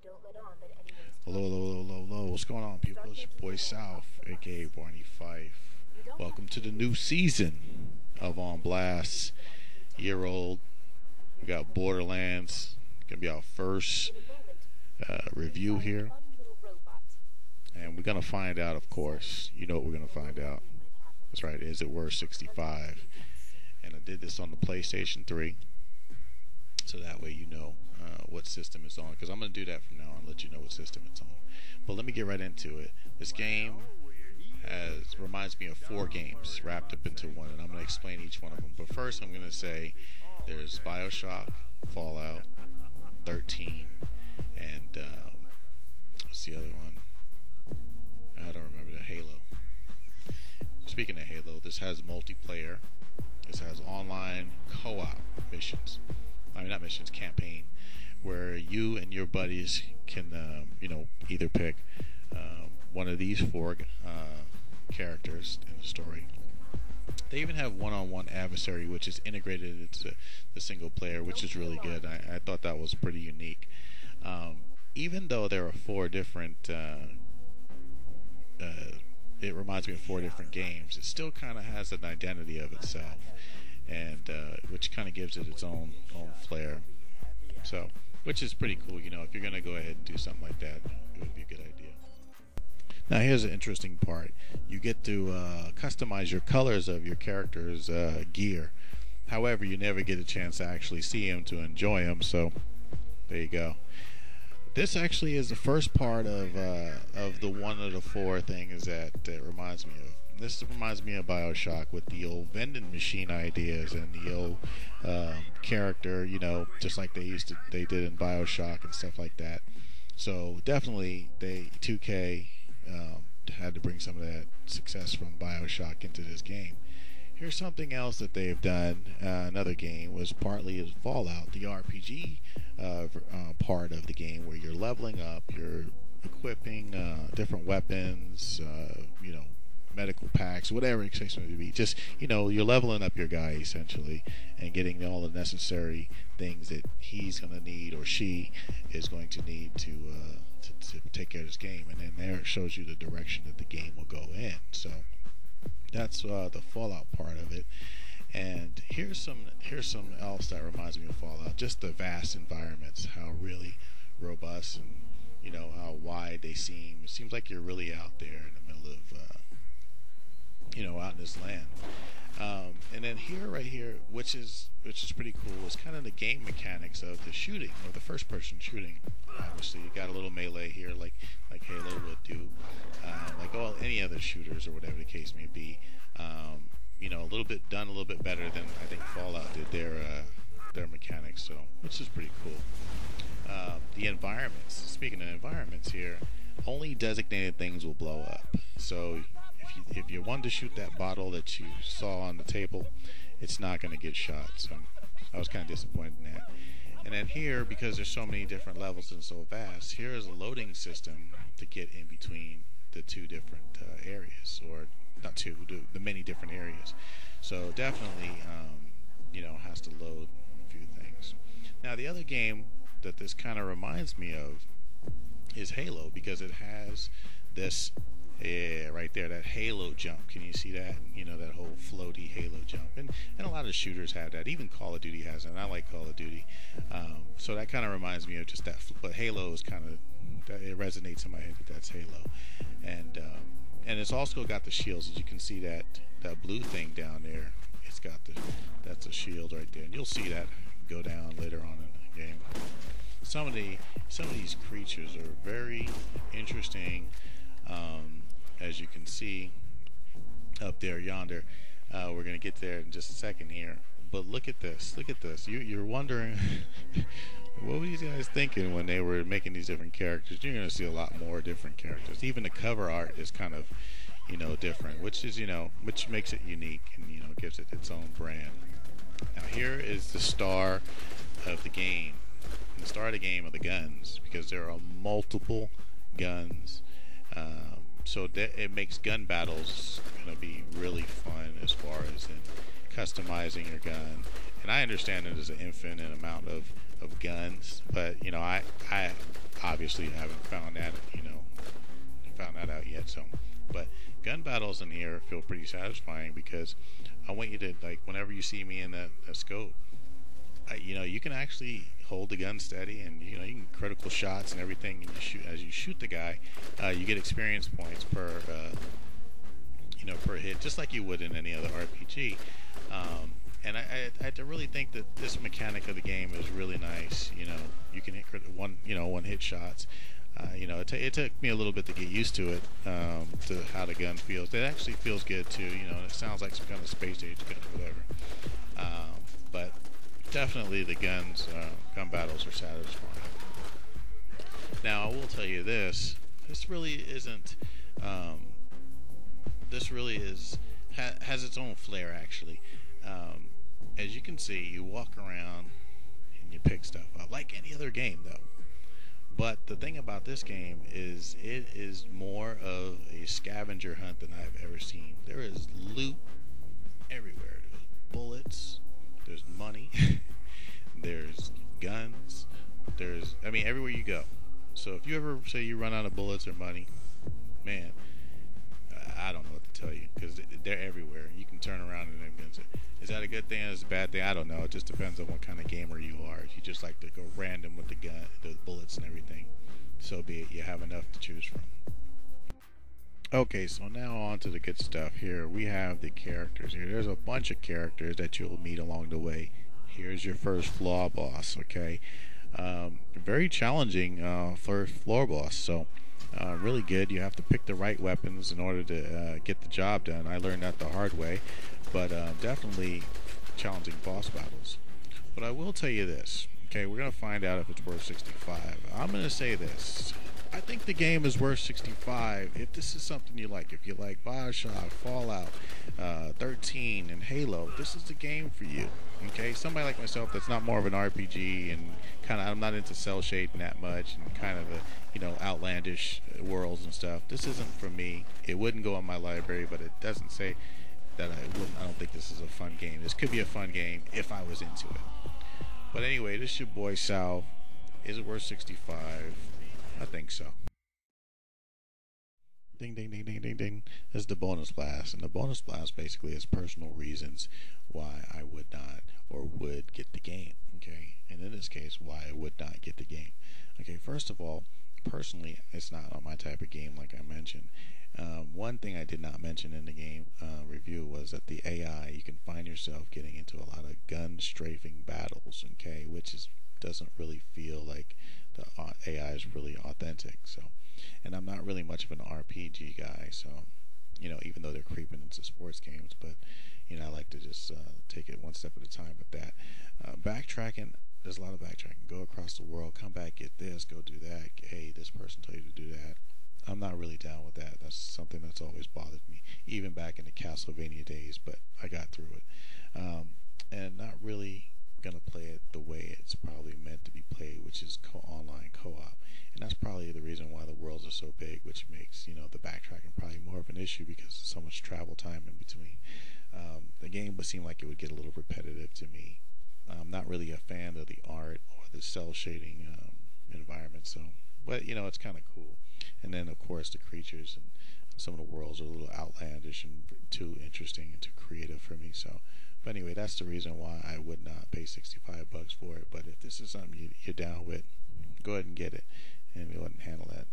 Hello, hello, hello, hello, hello. What's going on, people? It's your boy South, aka akaBarneyPhife. Welcome to the new season of On Blast. Year old. We got Borderlands. Gonna be our first review here. And we're gonna find out, of course. You know what we're gonna find out. That's right, is it worth 65? And I did this on the PlayStation 3. So that way you know what system it's on, because I'm going to do that from now on, let you know what system it's on. But let me get right into it. This game reminds me of 4 games wrapped up into one, and I'm going to explain each one of them. But first I'm going to say there's Bioshock, Fallout, 13, and what's the other one? I don't remember. The Halo. Speaking of Halo, this has multiplayer. This has online co-op missions. I mean, not missions, campaign, where you and your buddies can, either pick one of these 4 characters in the story. They even have one-on-one adversary, which is integrated into the single player, which is really good. I thought that was pretty unique. Even though there are 4 different, it reminds me of 4 different games, it still kind of has an identity of itself. And which kind of gives it its own flair. So, which is pretty cool. You know, if you're going to go ahead and do something like that, it would be a good idea. Now, here's an interesting part. You get to customize your colors of your character's gear. However, you never get a chance to actually see him to enjoy him. So, there you go. This actually is the first part of the one of the 4 things that it reminds me of. This reminds me of Bioshock with the old vending machine ideas and the old character, just like they did in Bioshock and stuff like that. So definitely, 2K had to bring some of that success from Bioshock into this game. Here's something else that they've done. Another game was partly is Fallout, the RPG part of the game where you're leveling up, you're equipping different weapons, medical packs, whatever it takes to be. Just, you're leveling up your guy essentially and getting all the necessary things that he's going to need or she is going to need to take care of this game. And then there it shows you the direction that the game will go in. So that's the Fallout part of it. And here's some else that reminds me of Fallout. Just the vast environments, how really robust and how wide they seem. It seems like you're really out there in the middle of out in this land. And then right here, which is pretty cool, is kind of the game mechanics of the shooting, or the first-person shooting. Obviously, you got a little melee here, like Halo would do, like any other shooters or whatever the case may be. A little bit better than I think Fallout did their mechanics. So, which is pretty cool. The environments. Speaking of environments here, only designated things will blow up. So if you wanted to shoot that bottle that you saw on the table, it's not going to get shot. So I was kind of disappointed in that. And then here, because there's so many different levels and so vast, here is a loading system to get in between the 2 different areas, or not 2, the many different areas. So definitely, has to load a few things. Now, the other game that this kind of reminds me of is Halo, because it has this right there, that Halo jump. Can you see that? That whole floaty Halo jump. And a lot of shooters have that. Even Call of Duty has it, and I like Call of Duty. So that kind of reminds me of just that. But Halo is kind of, it resonates in my head that that's Halo. And it's also got the shields. As you can see, that blue thing down there, that's a shield right there. And you'll see that go down later on in the game. Some of these creatures are very interesting. As you can see up there yonder, we're going to get there in just a second here. But look at this. You're wondering what were these guys thinking when they were making these different characters. You're going to see a lot more different characters. Even the cover art is kind of different, which is which makes it unique and gives it its own brand. Now here is the star of the game. And the star of the game are the guns, because there are multiple guns. So it makes gun battles going to be really fun as far as in customizing your gun. And I understand that there's an infinite amount of guns, but I obviously haven't found that, found that out yet. So, but gun battles in here feel pretty satisfying because I want you to, like, whenever you see me in that scope, you can actually hold the gun steady, and you can critical shots and everything. And you shoot as you shoot the guy, you get experience points per hit, just like you would in any other RPG. And I really think that this mechanic of the game is really nice. You can hit one hit shots. It took me a little bit to get used to it, to how the gun feels. It actually feels good too. It sounds like some kind of space age gun or whatever. But definitely the gun battles are satisfying. Now I will tell you this: this really isn't. This really has its own flair actually. As you can see, you walk around and you pick stuff up like any other game, though. But the thing about this game is it is more of a scavenger hunt than I've ever seen. There is loot everywhere. There's bullets, there's money, there's guns, everywhere you go. So if you ever say you run out of bullets or money, man, I don't know what to tell you, because they're everywhere. You can turn around and them guns. Is that a good thing or is it a bad thing? I don't know. It just depends on what kind of gamer you are. If you just like to go random with the gun, the bullets and everything, so be it. You have enough to choose from. Okay, so now on to the good stuff. Here we have the characters. Here, there's a bunch of characters that you'll meet along the way. Here's your first floor boss. Okay, very challenging first floor boss. So. Really good. You have to pick the right weapons in order to get the job done. I learned that the hard way, but definitely challenging boss battles. But I will tell you this. Okay, we're going to find out if it's worth 65. I'm going to say this. I think the game is worth 65 if this is something you like. If you like Bioshock, Fallout, 13, and Halo, this is the game for you. Okay, somebody like myself that's not more of an RPG and I'm not into cell shading that much and kind of outlandish worlds and stuff. This isn't for me. It wouldn't go on my library, but it doesn't say that I don't think this is a fun game. This could be a fun game if I was into it. But anyway, this is your boy Sal. Is it worth 65? I think so. Ding, ding, ding, ding, ding, ding. This is the bonus blast, and the bonus blast basically is personal reasons why I would not or would get the game. Okay, and in this case, why I would not get the game. Okay, first of all, personally, it's not on my type of game, like I mentioned. One thing I did not mention in the game review was that the AI, you can find yourself getting into a lot of gun strafing battles, okay, which doesn't really feel like the AI is really authentic. So, and I'm not really much of an RPG guy, so even though they're creeping into sports games, but I like to just take it one step at a time with that. Backtracking, there's a lot of backtracking. Go across the world, come back, get this, go do that. Hey, this person told you to do that. I'm not really down with that. That's something that's always bothered me, even back in the Castlevania days, but I got through it. And not really going to play it the way it's probably meant to be played, which is online co-op. And that's probably the reason why the worlds are so big, which makes, the backtracking probably more of an issue because there's so much travel time in between. The game would seem like it would get a little repetitive to me. I'm not really a fan of the art or the cell shading environment, so, but it's kind of cool. And then of course the creatures and some of the worlds are a little outlandish and too interesting and too creative for me. So, but anyway, that's the reason why I would not pay $65 for it. But if this is something you're down with, go ahead and get it, and we'll handle that